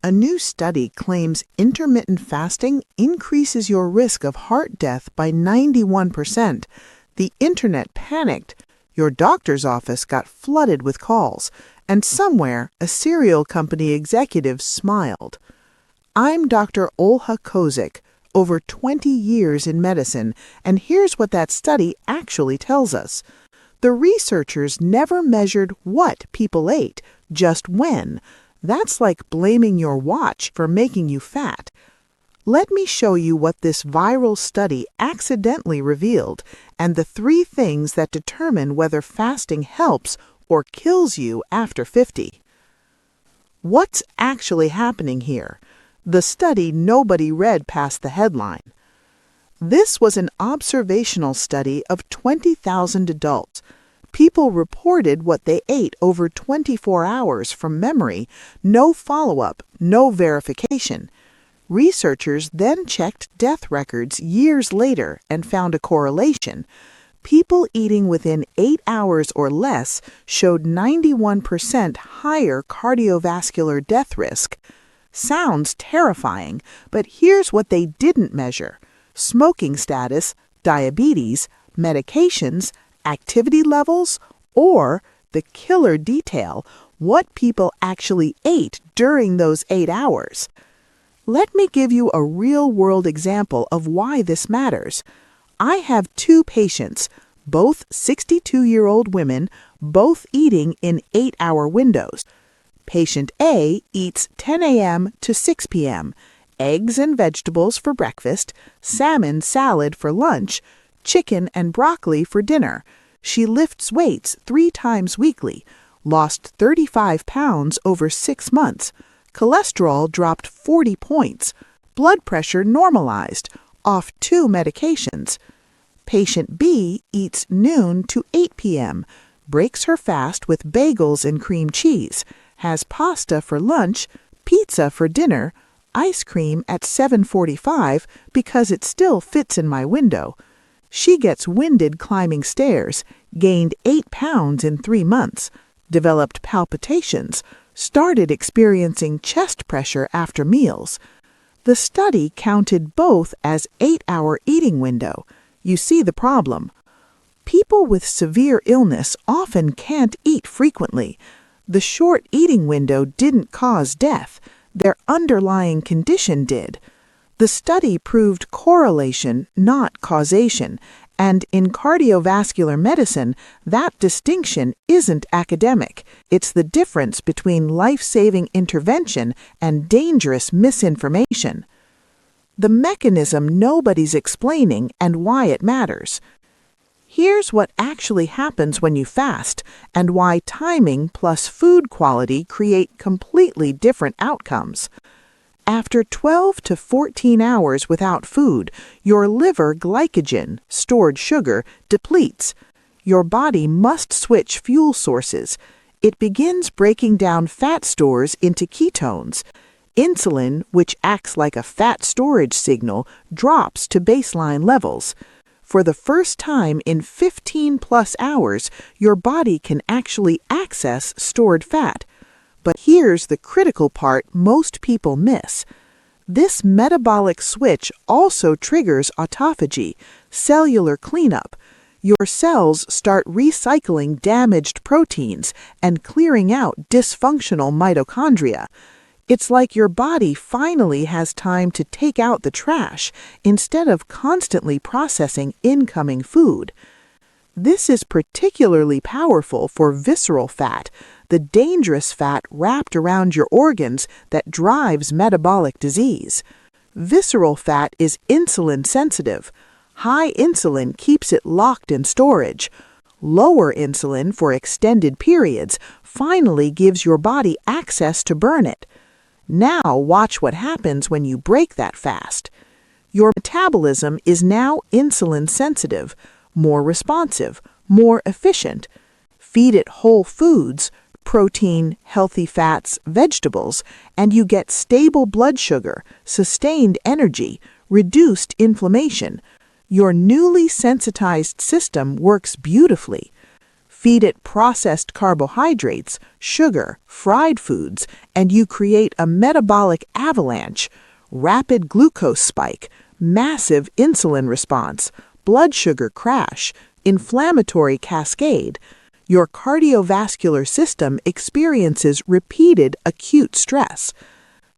A new study claims intermittent fasting increases your risk of heart death by 91%. The internet panicked. Your doctor's office got flooded with calls, and somewhere a cereal company executive smiled. I'm Dr. Olha Kozyk, over 20 years in medicine, and here's what that study actually tells us. The researchers never measured what people ate, just when. That's like blaming your watch for making you fat. Let me show you what this viral study accidentally revealed and the 3 things that determine whether fasting helps or kills you after 50. What's actually happening here? The study nobody read past the headline. This was an observational study of 20,000 adults. People reported what they ate over 24 hours from memory, no follow-up, no verification. Researchers then checked death records years later and found a correlation. People eating within 8 hours or less showed 91% higher cardiovascular death risk. Sounds terrifying, but here's what they didn't measure: smoking status, diabetes, medications, activity levels, or, the killer detail, what people actually ate during those 8 hours. Let me give you a real-world example of why this matters. I have 2 patients, both 62-year-old women, both eating in 8-hour windows. Patient A eats 10 a.m. to 6 p.m., eggs and vegetables for breakfast, salmon salad for lunch, chicken and broccoli for dinner. She lifts weights 3 times weekly, lost 35 pounds over 6 months, cholesterol dropped 40 points, blood pressure normalized, off 2 medications. Patient B eats noon to 8 p.m., breaks her fast with bagels and cream cheese, has pasta for lunch, pizza for dinner, ice cream at 7:45 because it still fits in my window. She gets winded climbing stairs, gained 8 pounds in 3 months, developed palpitations, started experiencing chest pressure after meals. The study counted both as 8-hour eating window. You see the problem. People with severe illness often can't eat frequently. The short eating window didn't cause death. Their underlying condition did. The study proved correlation, not causation, and in cardiovascular medicine, that distinction isn't academic. It's the difference between life-saving intervention and dangerous misinformation. The mechanism nobody's explaining and why it matters. Here's what actually happens when you fast and why timing plus food quality create completely different outcomes. After 12 to 14 hours without food, your liver glycogen, stored sugar, depletes. Your body must switch fuel sources. It begins breaking down fat stores into ketones. Insulin, which acts like a fat storage signal, drops to baseline levels. For the first time in 15-plus hours, your body can actually access stored fat. But here's the critical part most people miss. This metabolic switch also triggers autophagy, cellular cleanup. Your cells start recycling damaged proteins and clearing out dysfunctional mitochondria. It's like your body finally has time to take out the trash instead of constantly processing incoming food. This is particularly powerful for visceral fat, the dangerous fat wrapped around your organs that drives metabolic disease. Visceral fat is insulin sensitive. High insulin keeps it locked in storage. Lower insulin for extended periods finally gives your body access to burn it. Now watch what happens when you break that fast. Your metabolism is now insulin sensitive, more responsive, more efficient. Feed it whole foods, protein, healthy fats, vegetables, and you get stable blood sugar, sustained energy, reduced inflammation. Your newly sensitized system works beautifully. Feed it processed carbohydrates, sugar, fried foods, and you create a metabolic avalanche, rapid glucose spike, massive insulin response, blood sugar crash, inflammatory cascade. Your cardiovascular system experiences repeated acute stress.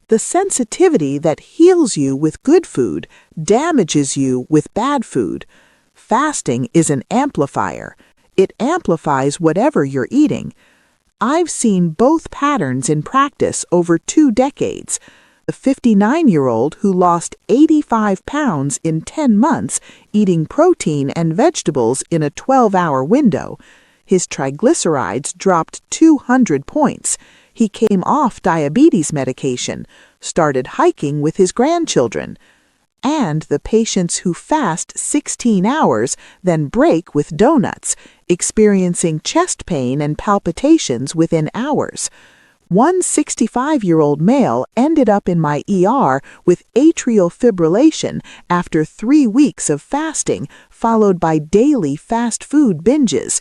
The sensitivity that heals you with good food damages you with bad food. Fasting is an amplifier. It amplifies whatever you're eating. I've seen both patterns in practice over 2 decades. The 59-year-old who lost 85 pounds in 10 months eating protein and vegetables in a 12-hour window. His triglycerides dropped 200 points. He came off diabetes medication, started hiking with his grandchildren. And the patients who fast 16 hours, then break with donuts, experiencing chest pain and palpitations within hours. One 65-year-old male ended up in my ER with atrial fibrillation after 3 weeks of fasting, followed by daily fast food binges.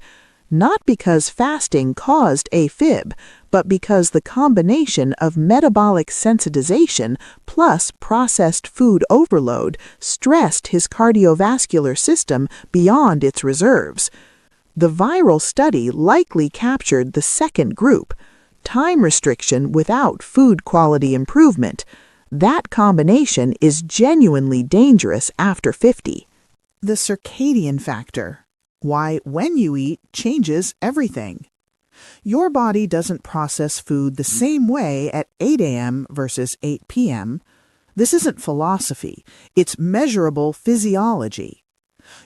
Not because fasting caused AFib, but because the combination of metabolic sensitization plus processed food overload stressed his cardiovascular system beyond its reserves. The viral study likely captured the second group, time restriction without food quality improvement. That combination is genuinely dangerous after 50. The circadian factor. Why when you eat changes everything. Your body doesn't process food the same way at 8 a.m. versus 8 p.m. This isn't philosophy, it's measurable physiology.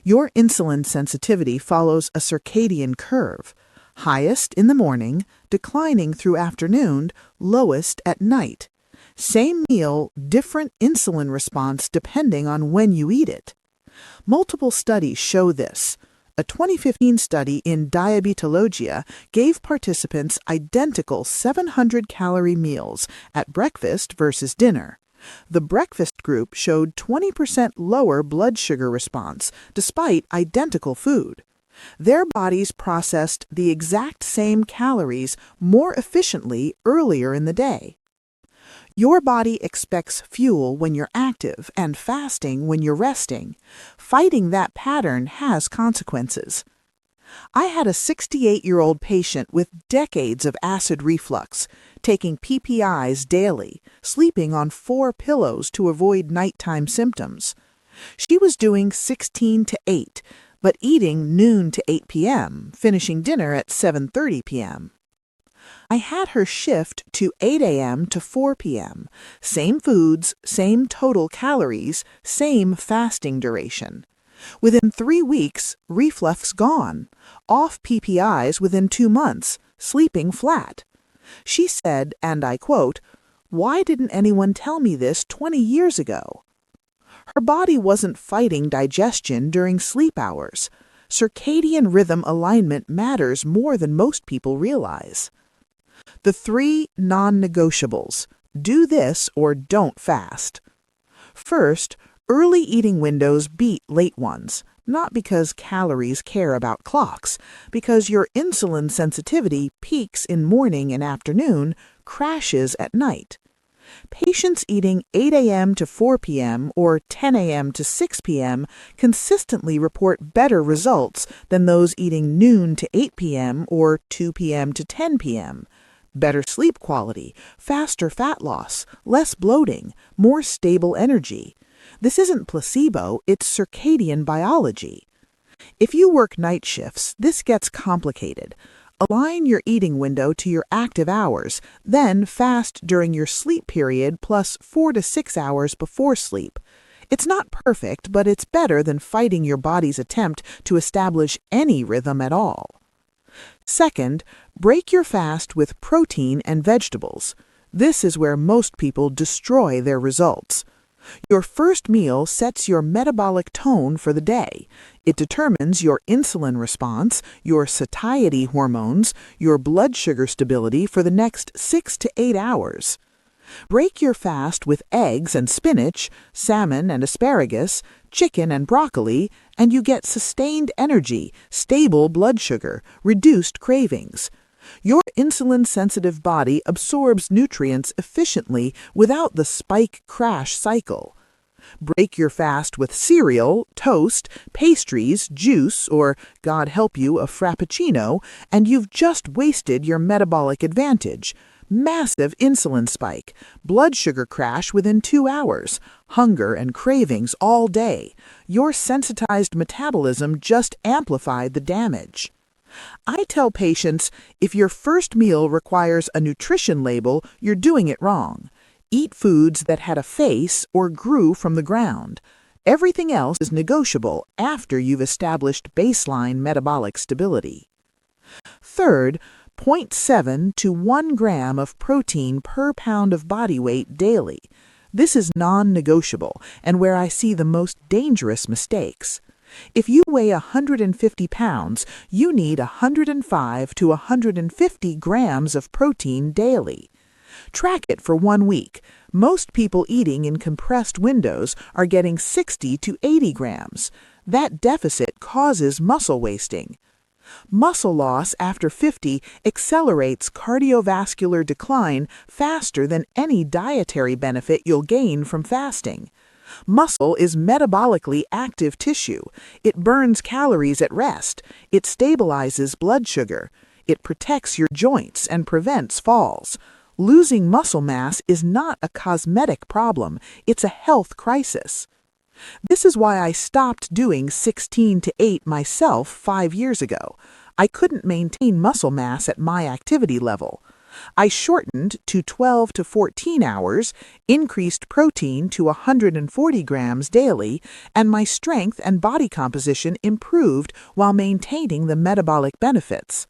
Your insulin sensitivity follows a circadian curve, highest in the morning, declining through afternoon, lowest at night. Same meal, different insulin response depending on when you eat it. Multiple studies show this. A 2015 study in Diabetologia gave participants identical 700-calorie meals at breakfast versus dinner. The breakfast group showed 20% lower blood sugar response despite identical food. Their bodies processed the exact same calories more efficiently earlier in the day. Your body expects fuel when you're active and fasting when you're resting. Fighting that pattern has consequences. I had a 68-year-old patient with decades of acid reflux, taking PPIs daily, sleeping on 4 pillows to avoid nighttime symptoms. She was doing 16 to 8, but eating noon to 8 p.m., finishing dinner at 7:30 p.m. I had her shift to 8 a.m. to 4 p.m. Same foods, same total calories, same fasting duration. Within 3 weeks, reflux gone, off PPIs within 2 months, sleeping flat. She said, and I quote, "Why didn't anyone tell me this 20 years ago?" Her body wasn't fighting digestion during sleep hours. Circadian rhythm alignment matters more than most people realize. The 3 non-negotiables. Do this or don't fast. First, early eating windows beat late ones, not because calories care about clocks, because your insulin sensitivity peaks in morning and afternoon, crashes at night. Patients eating 8 a.m. to 4 p.m. or 10 a.m. to 6 p.m. consistently report better results than those eating noon to 8 p.m. or 2 p.m. to 10 p.m. Better sleep quality, faster fat loss, less bloating, more stable energy. This isn't placebo, it's circadian biology. If you work night shifts, this gets complicated. Align your eating window to your active hours, then fast during your sleep period plus 4 to 6 hours before sleep. It's not perfect, but it's better than fighting your body's attempt to establish any rhythm at all. Second, break your fast with protein and vegetables. This is where most people destroy their results. Your first meal sets your metabolic tone for the day. It determines your insulin response, your satiety hormones, your blood sugar stability for the next 6 to 8 hours. Break your fast with eggs and spinach, salmon and asparagus, chicken and broccoli, and you get sustained energy, stable blood sugar, reduced cravings. Your insulin-sensitive body absorbs nutrients efficiently without the spike-crash cycle. Break your fast with cereal, toast, pastries, juice, or, God help you, a frappuccino, and you've just wasted your metabolic advantage. Massive insulin spike, blood sugar crash within 2 hours, hunger and cravings all day. Your sensitized metabolism just amplified the damage. I tell patients, if your first meal requires a nutrition label, you're doing it wrong. Eat foods that had a face or grew from the ground. Everything else is negotiable after you've established baseline metabolic stability. Third, 0.7 to 1 gram of protein per pound of body weight daily. This is non-negotiable and where I see the most dangerous mistakes. If you weigh 150 pounds, you need 105 to 150 grams of protein daily. Track it for 1 week. Most people eating in compressed windows are getting 60 to 80 grams. That deficit causes muscle wasting. Muscle loss after 50 accelerates cardiovascular decline faster than any dietary benefit you'll gain from fasting. Muscle is metabolically active tissue. It burns calories at rest. It stabilizes blood sugar. It protects your joints and prevents falls. Losing muscle mass is not a cosmetic problem. It's a health crisis. This is why I stopped doing 16 to 8 myself 5 years ago. I couldn't maintain muscle mass at my activity level. I shortened to 12 to 14 hours, increased protein to 140 grams daily, and my strength and body composition improved while maintaining the metabolic benefits.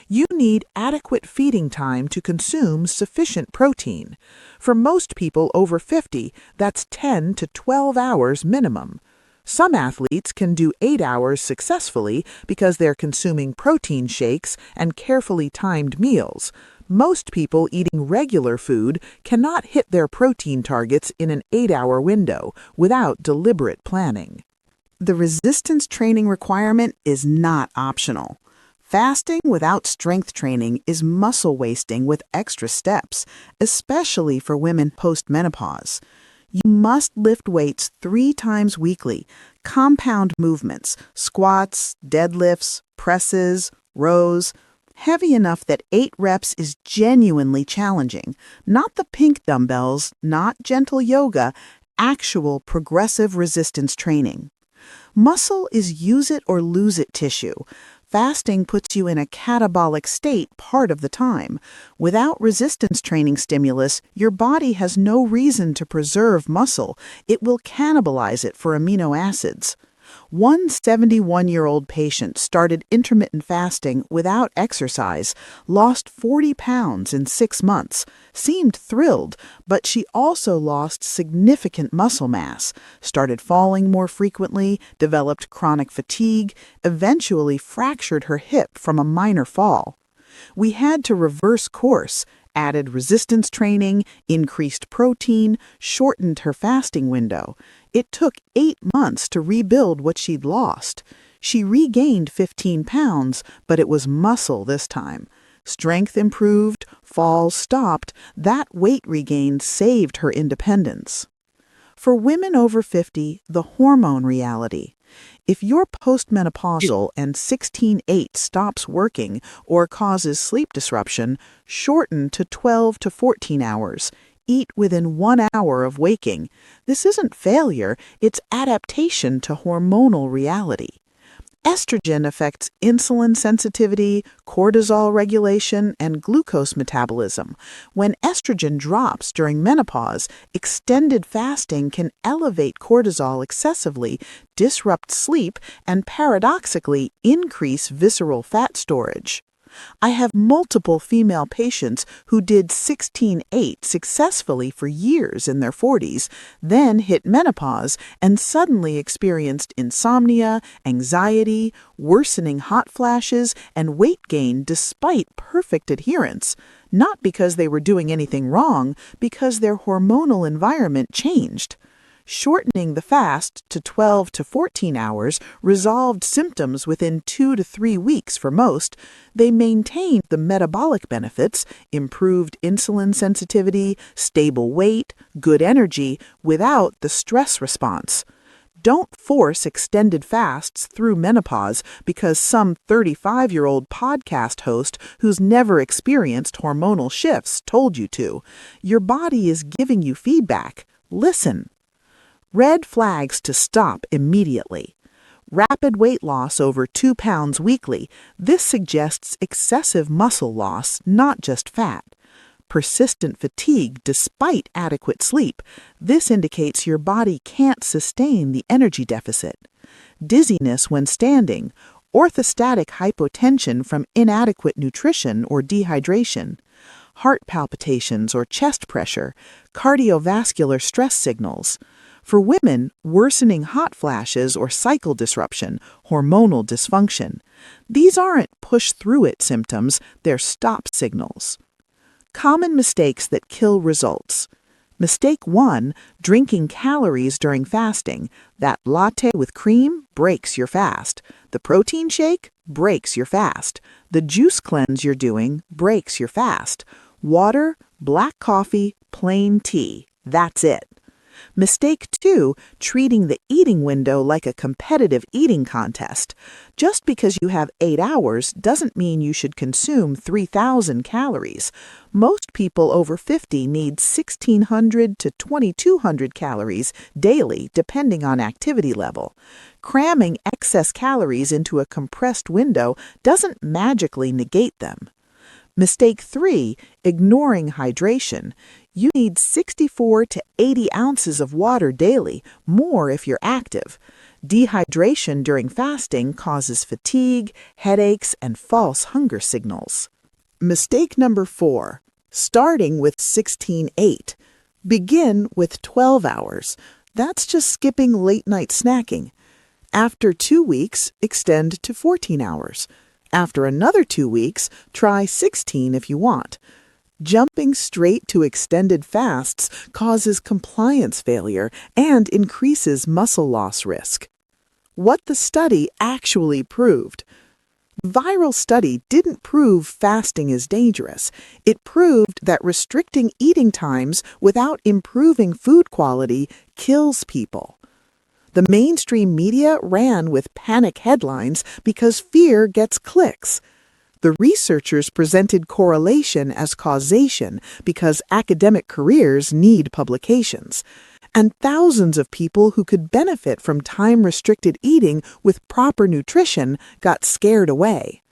You need adequate feeding time to consume sufficient protein. For most people over 50, that's 10 to 12 hours minimum. Some athletes can do 8 hours successfully because they're consuming protein shakes and carefully timed meals. Most people eating regular food cannot hit their protein targets in an 8-hour window without deliberate planning. The resistance training requirement is not optional. Fasting without strength training is muscle wasting with extra steps, especially for women post-menopause. You must lift weights 3 times weekly, compound movements, squats, deadlifts, presses, rows, heavy enough that 8 reps is genuinely challenging. Not the pink dumbbells, not gentle yoga, actual progressive resistance training. Muscle is use it or lose it tissue. Fasting puts you in a catabolic state part of the time. Without resistance training stimulus, your body has no reason to preserve muscle. It will cannibalize it for amino acids. One 71-year-old patient started intermittent fasting without exercise, lost 40 pounds in 6 months, seemed thrilled, but she also lost significant muscle mass, started falling more frequently, developed chronic fatigue, eventually fractured her hip from a minor fall. We had to reverse course, added resistance training, increased protein, shortened her fasting window. It took 8 months to rebuild what she'd lost. She regained 15 pounds, but it was muscle this time. Strength improved, falls stopped. That weight regain saved her independence. For women over 50, the hormone reality. If you're postmenopausal and 16-8 stops working or causes sleep disruption, shorten to 12 to 14 hours. Eat within 1 hour of waking. This isn't failure, it's adaptation to hormonal reality. Estrogen affects insulin sensitivity, cortisol regulation, and glucose metabolism. When estrogen drops during menopause, extended fasting can elevate cortisol excessively, disrupt sleep, and paradoxically increase visceral fat storage. I have multiple female patients who did 16-8 successfully for years in their 40s, then hit menopause and suddenly experienced insomnia, anxiety, worsening hot flashes, and weight gain despite perfect adherence. Not because they were doing anything wrong, because their hormonal environment changed. Shortening the fast to 12 to 14 hours resolved symptoms within 2 to 3 weeks for most. They maintained the metabolic benefits, improved insulin sensitivity, stable weight, good energy, without the stress response. Don't force extended fasts through menopause because some 35-year-old podcast host who's never experienced hormonal shifts told you to. Your body is giving you feedback. Listen. Red flags to stop immediately. Rapid weight loss over 2 pounds weekly. This suggests excessive muscle loss, not just fat. Persistent fatigue despite adequate sleep. This indicates your body can't sustain the energy deficit. Dizziness when standing. Orthostatic hypotension from inadequate nutrition or dehydration. Heart palpitations or chest pressure. Cardiovascular stress signals. For women, worsening hot flashes or cycle disruption, hormonal dysfunction. These aren't push-through-it symptoms, they're stop signals. Common mistakes that kill results. Mistake 1, drinking calories during fasting. That latte with cream breaks your fast. The protein shake breaks your fast. The juice cleanse you're doing breaks your fast. Water, black coffee, plain tea. That's it. Mistake 2, treating the eating window like a competitive eating contest. Just because you have 8 hours doesn't mean you should consume 3,000 calories. Most people over 50 need 1,600 to 2,200 calories daily, depending on activity level. Cramming excess calories into a compressed window doesn't magically negate them. Mistake 3, ignoring hydration. You need 64 to 80 ounces of water daily, more if you're active. Dehydration during fasting causes fatigue, headaches, and false hunger signals. Mistake number 4, starting with 16-8. Begin with 12 hours. That's just skipping late-night snacking. After 2 weeks, extend to 14 hours. After another 2 weeks, try 16 if you want. Jumping straight to extended fasts causes compliance failure and increases muscle loss risk. What the study actually proved. The viral study didn't prove fasting is dangerous. It proved that restricting eating times without improving food quality kills people. The mainstream media ran with panic headlines because fear gets clicks. The researchers presented correlation as causation because academic careers need publications. And thousands of people who could benefit from time-restricted eating with proper nutrition got scared away.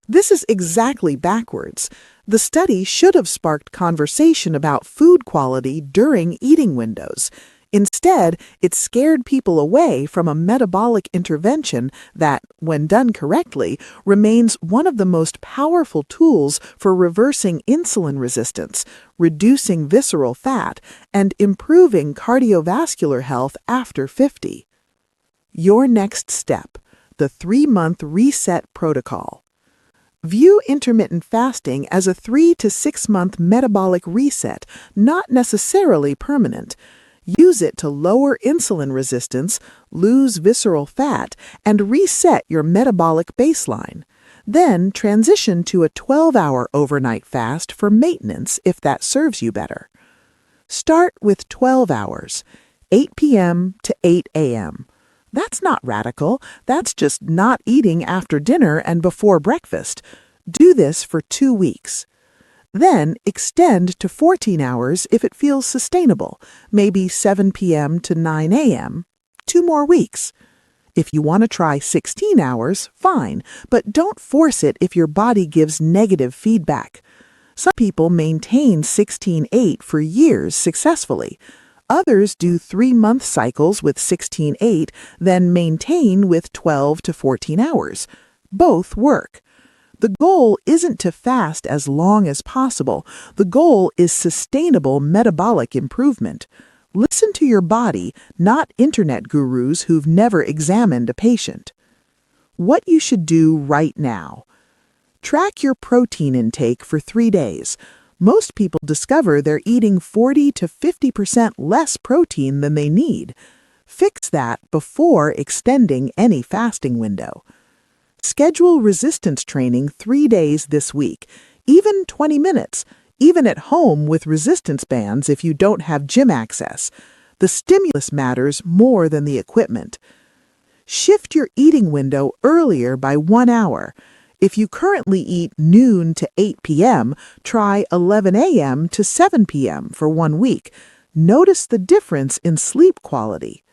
This is exactly backwards. The study should have sparked conversation about food quality during eating windows. Instead, it scared people away from a metabolic intervention that, when done correctly, remains one of the most powerful tools for reversing insulin resistance, reducing visceral fat, and improving cardiovascular health after 50. Your next step, the 3-month reset protocol. View intermittent fasting as a 3 to 6 month metabolic reset, not necessarily permanent. Use it to lower insulin resistance, lose visceral fat, and reset your metabolic baseline. Then transition to a 12-hour overnight fast for maintenance if that serves you better. Start with 12 hours, 8 p.m. to 8 a.m. That's not radical. That's just not eating after dinner and before breakfast. Do this for 2 weeks. Then extend to 14 hours if it feels sustainable, maybe 7 p.m. to 9 a.m. 2 more weeks. If you want to try 16 hours, fine, but don't force it if your body gives negative feedback. Some people maintain 16-8 for years successfully. Others do 3-month cycles with 16-8, then maintain with 12 to 14 hours. Both work. The goal isn't to fast as long as possible. The goal is sustainable metabolic improvement. Listen to your body, not internet gurus who've never examined a patient. What you should do right now. Track your protein intake for 3 days. Most people discover they're eating 40 to 50% less protein than they need. Fix that before extending any fasting window. Schedule resistance training 3 days this week, even 20 minutes, even at home with resistance bands if you don't have gym access. The stimulus matters more than the equipment. Shift your eating window earlier by 1 hour. If you currently eat noon to 8 p.m., try 11 a.m. to 7 p.m. for 1 week. Notice the difference in sleep quality.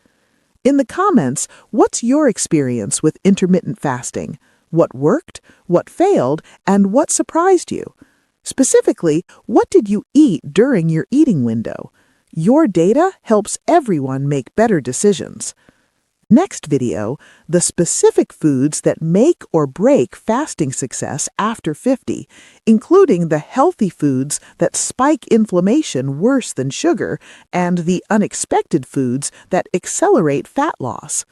In the comments, what's your experience with intermittent fasting? What worked, what failed, and what surprised you? Specifically, what did you eat during your eating window? Your data helps everyone make better decisions. Next video, the specific foods that make or break fasting success after 50, including the healthy foods that spike inflammation worse than sugar and the unexpected foods that accelerate fat loss.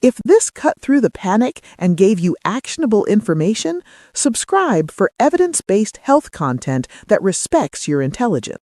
If this cut through the panic and gave you actionable information, subscribe for evidence-based health content that respects your intelligence.